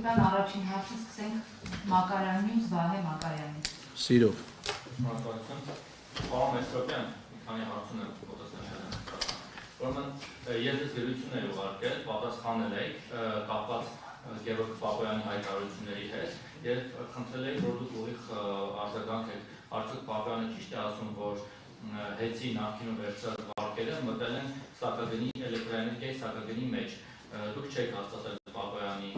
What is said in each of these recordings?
Կապիտան առաջին հարցը սկսենք Մակարյանից, Վահե Մակարյանից։ Սիրով։ Պարոն Մեսրոպյան, մի քանի հարցում եմ պատասխանել։ Ուրեմն ես ձեզ գրություն եմ ուղարկել, պատասխանել եք կապված Գևորգ Պապոյանի հայտարարությունների հետ եւ խնդրել եք, որ դուք ուղիղ արձագանք եք, արդյոք Պապոյանը ճիշտ է ասում, որ հեծի նախկինում վերջրած վարկերը մտել են սակագնի էլեկտրաէներգիայի սակագնի մեջ։ Դուք չեք հաստատել Պապոյանի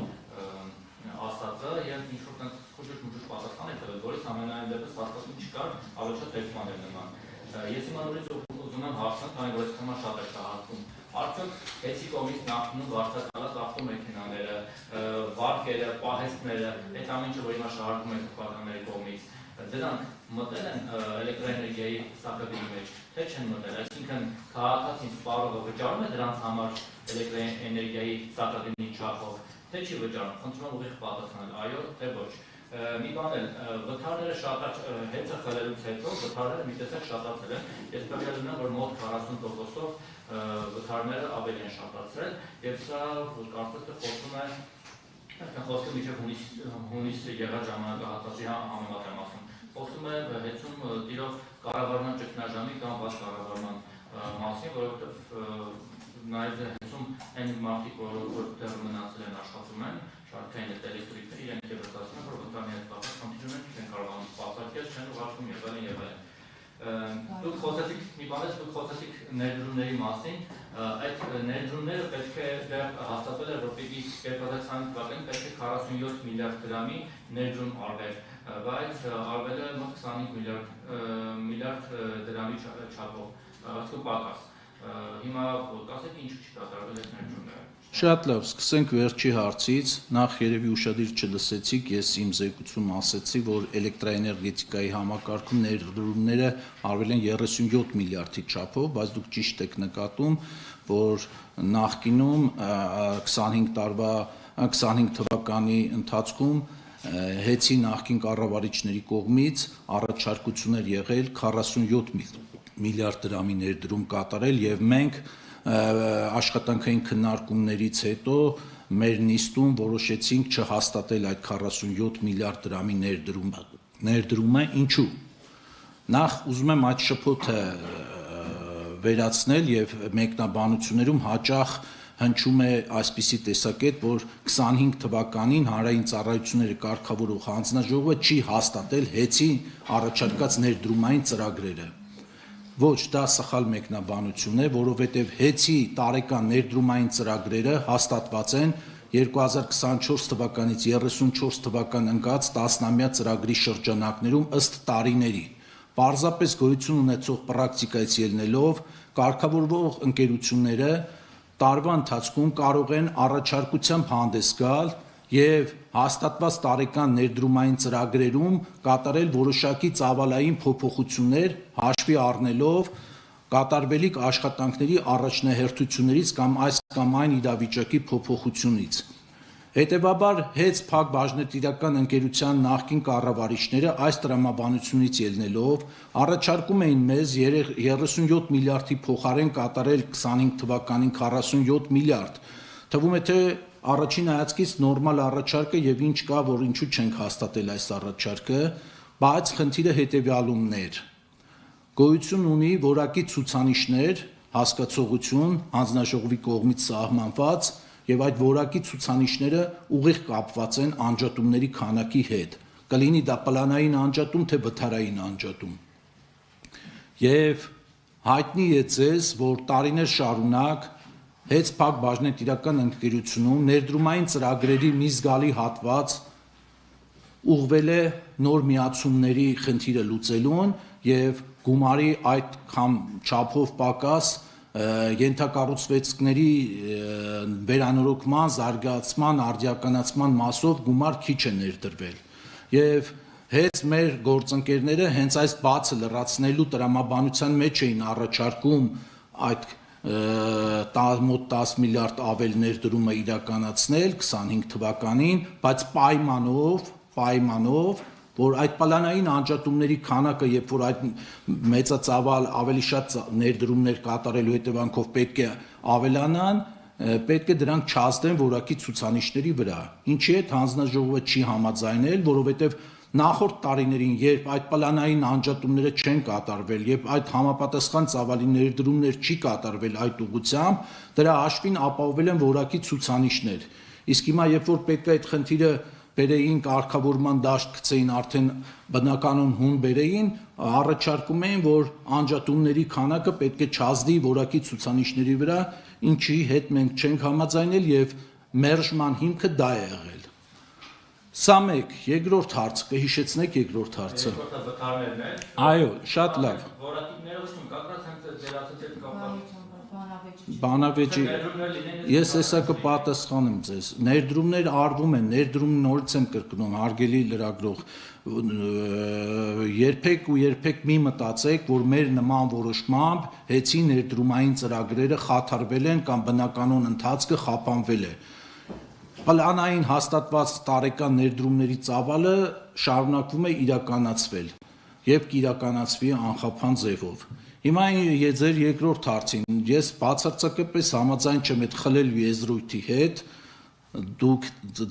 ասածը եւ ինչ-որ տենց խուժուշ պատասխան եք տվել, որից ամենայն դեպս հաստատում չկար, ավելի շատ թեքման էր նման։ Ես հիմա նորից ուզում եմ հարցնել, քանի որ այս թեման շատ է շահարկում։ Արդյոք հեծի կողմից նախկինում վարձակալած ավտոմեքենաները, վարկերը, պահեստները, այդ ամեն ինչը, որ հիմա շահարկում եք թվականների կողմից, դրանք մտել են էլեկտրաէներգիայի սակագնի մեջ, թե չեն մտել, այսինքն քաղաքացին սպառողը վճարում է դրանց համար էլեկտրաէներգիայի սակագնի չափով, թե չի վճարում, խնդրում եմ ուղիղ պատասխանել, այո, թե ոչ։ Մի բան էլ, վթարները հեծը խլելուց հետո վթարները մի տեսակ շատացել են, ես տեղյակ եմ, որ մոտ 40%-ով վթարները ավելի են շատացրել եւ սա կարծես թե խոսում է խոսքը միջև հունիս եղած ժամանակահատվածի համեմատ եմ ասում, խոսում է հեծում տիրող կառավարման ճգնաժամի կամ վատ կառավարման մասին, որովհետեւ նաեւ հեծում այն մարդիկ, որ դեռ մնացել են աշխատում են, շարքային էլեկտրիկներ, իրենք եւս ասում են, որ վթարի հետ կապված խնդիրներ չեն կարողանում սպասարկել, չեն ուղարկում եւ այլն։ Դուք խոսեցիք, մի բան դուք խոսեցիք ներդրումների մասին, այդ ներդրումները պետք է դեռ հաստատվել է, որ պիտի 2020 թվականին պետք է 47 միլիարդ դրամի ներդրում արվեր, բայց արվել է մոտ 25 միլիարդ դրամի չափով, այսինքն պակաս։ Հիմա կասեք ինչ չի կատարվել այդ ներդրումները։ Շատ լավ, սկսենք վերջի հարցից, նախ երևի ուշադիր չլսեցիք, ես իմ զեկույցում ասեցի, որ էլեկտրաէներգետիկայի համակարգում ներդրումները արվել են 37 միլիարդի չափով, բայց դուք ճիշտ եք նկատում, որ նախկինում 25 թվականի ընթացքում հեծի նախկին կառավարիչների կողմից առաջարկություններ եղել 47 միլիարդ դրամի ներդրում կատարել եւ մենք աշխատանքային քննարկումներից հետո մեր նիստում որոշեցինք չհաստատել այդ 47 միլիարդ դրամի ներդրումը, ինչու։ Նախ ուզում եմ այդ շփոթը վերացնել եւ մեկնաբանություններում հաճախ հնչում է այսպիսի տեսակետ, որ 25 թվականին հանրային ծառայությունները կարգավորող հանձնաժողովը չի հաստատել հեծի առաջարկած ներդրումային ծրագրերը։ Ոչ, դա սխալ մեկնաբանություն է, որովհետև հեծի տարեկան ներդրումային ծրագրերը հաստատված են 2024 թվականից 34 թվական ընկած 10-ամյա ծրագրի շրջանակներում ըստ տարիների։ Պարզապես գոյություն ունեցող պրակտիկայից ելնելով կարգավորվող ընկերությունները տարվա ընթացքում կարող են առաջարկությամբ հանդես գալ եւ հաստատված տարեկան ներդրումային ծրագրերում կատարել որոշակի ծավալային փոփոխություններ հաշվի առնելով կատարվելիք աշխատանքների առաջնահերթություններից կամ այս կամ այն իրավիճակի փոփոխությունից։ Հետևաբար հեծ փակ բաժնետիրական ընկերության նախկին կառավարիչները այս տրամաբանությունից ելնելով առաջարկում էին մեզ 37 միլիարդի փոխարեն կատարել 25 թվականին 47 միլիարդ։ Թվում է թե առաջին հայացքից նորմալ առաջարկը եւ ինչ կա, որ ինչու չենք հաստատել այս առաջարկը, բայց խնդիրը հետեւյալումն էր։ Գոյություն ունի որակի ցուցանիշներ, հասկացողություն հանձնաժողովի կողմից սահմանված եւ այդ որակի ցուցանիշները ուղիղ կապված են անջատումների քանակի հետ։ Կլինի դա պլանային անջատում, թե վթարային անջատում։ Եվ հայտնի է ձեզ, որ տարիներ շարունակ հեծ փակ բաժնետիրական ընկերությունում ներդրումային ծրագրերի մի զգալի հատված ուղղվել է նոր միացումների խնդիրը լուծելուն եւ գումարի այդ չափով պակաս ենթակառուցվածքների վերանորոգման, զարգացման, արդիականացման մասով գումար քիչ է ներդրվել։ Եվ հենց մեր գործընկերները հենց այս բացը լրացնելու տրամաբանության մեջ էին առաջարկում այդ մոտ 10 միլիարդ ավել ներդրումը իրականացնել 25 թվականին, բայց պայմանով, որ այդ պլանային անջատումների քանակը, երբ որ այդ մեծածավալ ավելի շատ ներդրումներ կատարելու հետևանքով պետք է ավելանան, պետք է դրանք չազդեն որակի ցուցանիշների վրա։ Ինչի հետ հանձնաժողովը չի համաձայնել, որովհետև նախորդ տարիներին, երբ այդ պլանային անջատումները չեն կատարվել, երբ այդ համապատասխան ծավալի ներդրումներ չի կատարվել այդ ուղղությամբ, դրա հաշվին ապահովել են որակի ցուցանիշներ։ Իսկ հիմա, երբ որ պետք է այդ խնդիրը բերեին կարգավորման դաշտ գցեին, արդեն բնականon հուն բերեին, առաջարկում էին, որ անջատումների քանակը պետք է չազդի որակի ցուցանիշների վրա, ինչի հետ մենք չենք համաձայնել եւ մերժման հիմքը դա է եղել։ Սա մեկ, երկրորդ հարց, կհիշեցնեք երկրորդ հարցը։ Երկրորդը վթարներն են։ Այո, շատ լավ։ Որակիները ուսում կակրած հենց դերացած հետ կապված։ Բանավեճի ես հեսա կպատասխանեմ ձեզ։ Ներդրումներ արվում են, ներդրում նորից եմ կրկնում, հարգելի լրագրող, երբեք մի մտածեք, որ մեր նման որոշմամբ հեցի ներդրումային ծրագրերը խաթարվել են կամ բնականon ընթացքը խափանվել է։ Պլանային հաստատված տարեկան ներդրումների ծավալը շարունակվում է իրականացվել եւ կիրականացվի անխափան ձևով։ Հիմա ձեր երկրորդ հարցին ես բացարձակապես համաձայն չեմ այդ խլել եզրույթի հետ, դուք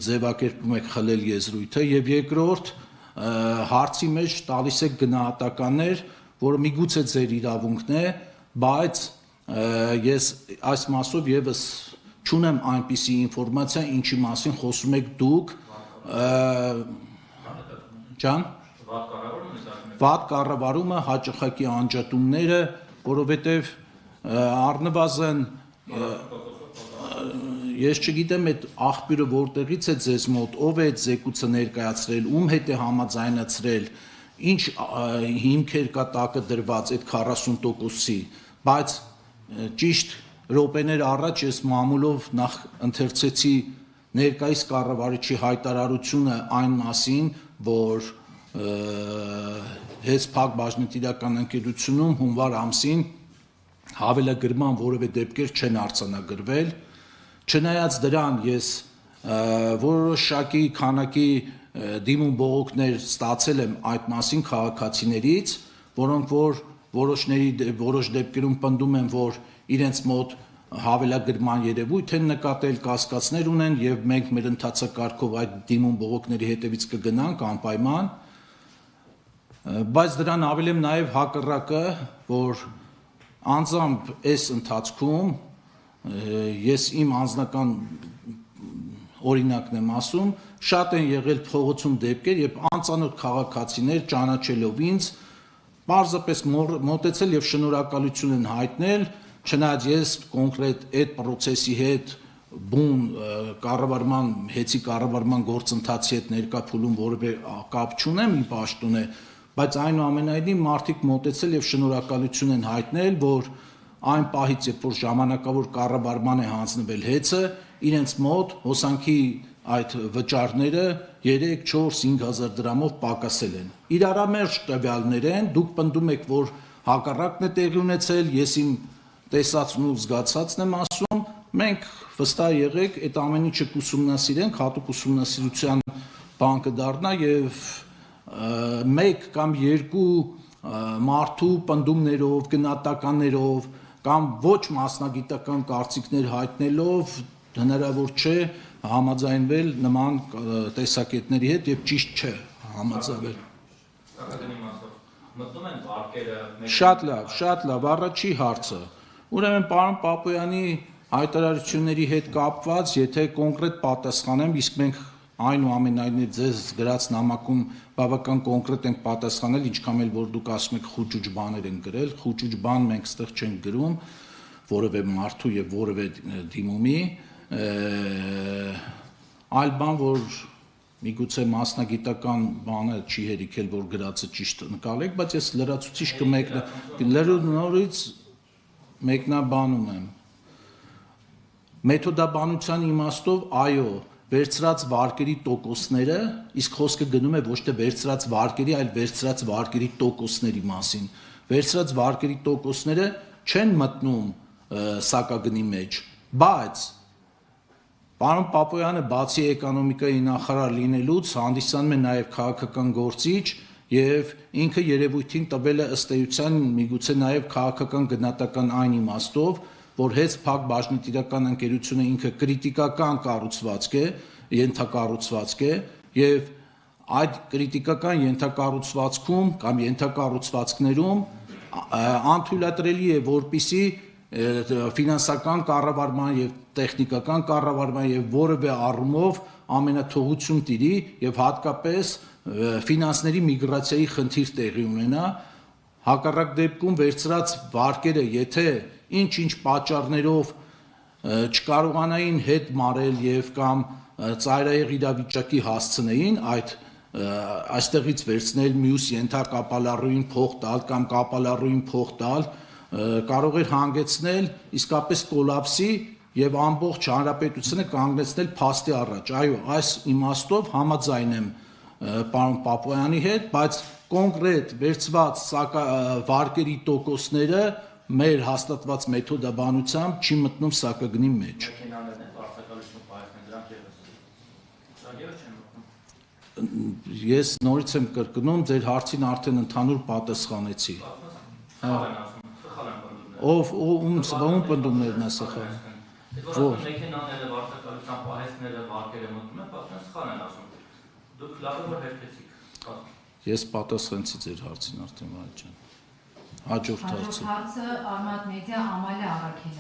ձևակերպում եք խլել եզրույթը եւ երկրորդ հարցի մեջ տալիս եք գնահատականներ, որը միգուցե ձեր իրավունքն է, բայց ես այս մասով եւս չունեմ այնպիսի ինֆորմացիա, ինչի մասին խոսում եք դուք, ջան, վատ կառավարումը, հաճախակի անջատումները, որովհետև առնվազն ես չգիտեմ այդ աղբյուրը որտեղից է ձեզ մոտ, ով է այդ զեկույցը ներկայացրել, ում հետ է համաձայնացրել, ինչ հիմքեր կա տակը դրված այդ 40%-ի, բայց ճիշտ րոպեներ առաջ ես մամուլով նախ ընթերցեցի ներկայիս կառավարիչի հայտարարությունը այն մասին, որ հենց Փակ բաժնետիրական ընկերությունում հունվար ամսին հավելագրման որևէ դեպքեր չեն արձանագրվել, չնայած դրան ես որոշակի քանակի դիմում բողոքներ ստացել եմ այդ մասին քաղաքացիներից, որոնք որ որոշ դեպքերում պնդում են, որ իրենց մոտ հավելագրման երևույթ են նկատել, կասկածներ ունեն եւ մենք մեր ընթացակարգով այդ դիմում բողոքների հետևից կգնանք անպայման, բայց դրան ավել եմ նաեւ հակառակը, որ անձամբ այս ընթացքում ես իմ անձնական օրինակն եմ ասում, շատ են եղել փողոցում դեպքեր, երբ անծանոթ քաղաքացիներ ճանաչելով ինձ պարզապես մոտեցել եւ շնորհակալություն են հայտնել, չնայած ես կոնկրետ այդ process-ի հետ բուն կառավարման հեցի կառավարման գործընթացի հետ ներկա փուլում որևէ կապ չունեմ ի պաշտոն է, բայց այնուամենայնիվ մարդիկ մոտեցել եւ շնորհակալություն են հայտնել, որ այն պահից երբ որ ժամանակավոր կառավարման է հանձնվել հեծը, իրենց մոտ հոսանքի այդ վճարները 3, 4, 5000 դրամով պակասել են։ Իրարամերժ տվյալներ են, դուք պնդում եք, որ հակառակն է տեղի ունեցել, ես իմ տեսածն ու զգացածն եմ ասում, մենք վստահ եղեք, այդ ամեն ինչը կուսումնասիրենք, հատուկ ուսումնասիրության բան կդառնա եւ 1 կամ 2 մարդու պնդումներով, գնահատականներով կամ ոչ մասնագիտական կարծիքներ հայտնելով հնարավոր չէ համաձայնվել նման տեսակետների հետ եւ ճիշտ չէ համաձայնվել։ Մտնում են վարկերը։ Շատ լավ, առաջի հարցը։ Ուրեմն պարոն Պապոյանի հայտարարությունների հետ կապված, եթե կոնկրետ պատասխանեմ, իսկ մենք այնուամենայնիվ ձեզ գրած նամակում բավական կոնկրետ ենք պատասխանել, ինչքան էլ որ դուք ասում եք խուճուճ բաներ են գրել, խուճուճ բան մենք ստեղ չենք գրում, որևէ մարդու եւ որևէ դիմումի, այլ բան, որ միգուցե մասնագիտական բանը չի հերիքել, որ գրածը ճիշտ նկարեք, բայց ես լրացուցիչ նորից մեկնաբանում եմ։ Մեթոդաբանության իմաստով, այո, վերցրած վարկերի տոկոսները, իսկ խոսքը գնում է ոչ թե վերցրած վարկերի, այլ վերցրած վարկերի տոկոսների մասին։ Վերցրած վարկերի տոկոսները չեն մտնում սակագնի մեջ, բայց պարոն Պապոյանը բացի էկոնոմիկայի նախարար լինելուց հանդիսանում է նաև քաղաքական գործիչ եւ ինքը երևույթին տվել է ըստ էության միգուցե նաև քաղաքական գնահատական այն իմաստով, որ հենց Փակ բաժնետիրական ընկերությունը ինքը կրիտիկական կառուցվածք է, ենթակառուցվածք է եւ այդ կրիտիկական ենթակառուցվածքում կամ ենթակառուցվածքներում անթույլատրելի է որպիսի ֆինանսական կառավարման եւ տեխնիկական կառավարման եւ որևէ առումով ամենաթողություն տիրի եւ հատկապես ֆինանսների միգրացիայի խնդիր տեղի ունենա հակառակ դեպքում վերցրած վարկերը եթե ինչ-ինչ պատճառներով չկարողանային հետ մարել եւ կամ ծայրահեղ իրավիճակի հասցնեին այստեղից վերցնել մյուս ենթակապալառուին փող տալ կամ կապալառուին փող տալ կարող էր հանգեցնել իսկապես կոլապսի եւ ամբողջ հանրապետությունը կանգնեցնել փաստի առաջ այո այս իմաստով համաձայն եմ պարոն Պապոյանի հետ բայց կոնկրետ վերցված վարկերի տոկոսները մեր հաստատված մեթոդաբանությամբ չի մտնում սակագնի մեջ Ես նորից եմ կրկնում, ձեր հարցին արդեն ընդհանուր պատասխանեցի։ Ում պնդումներն է սխալ։ Մեքենաները, վարձակալության պահեստները, վարկերը մտնում են, պատմեն սխալ են ասում։ Դուք լավ է որ հերթեցիք։ Ես պատասխանեցի ձեր հարցին արդեն, Վահե ջան։ Հաջորդ հարցը։ Հաջորդ հարցը Արմատ մեդիա Ամալիա Առաքելյան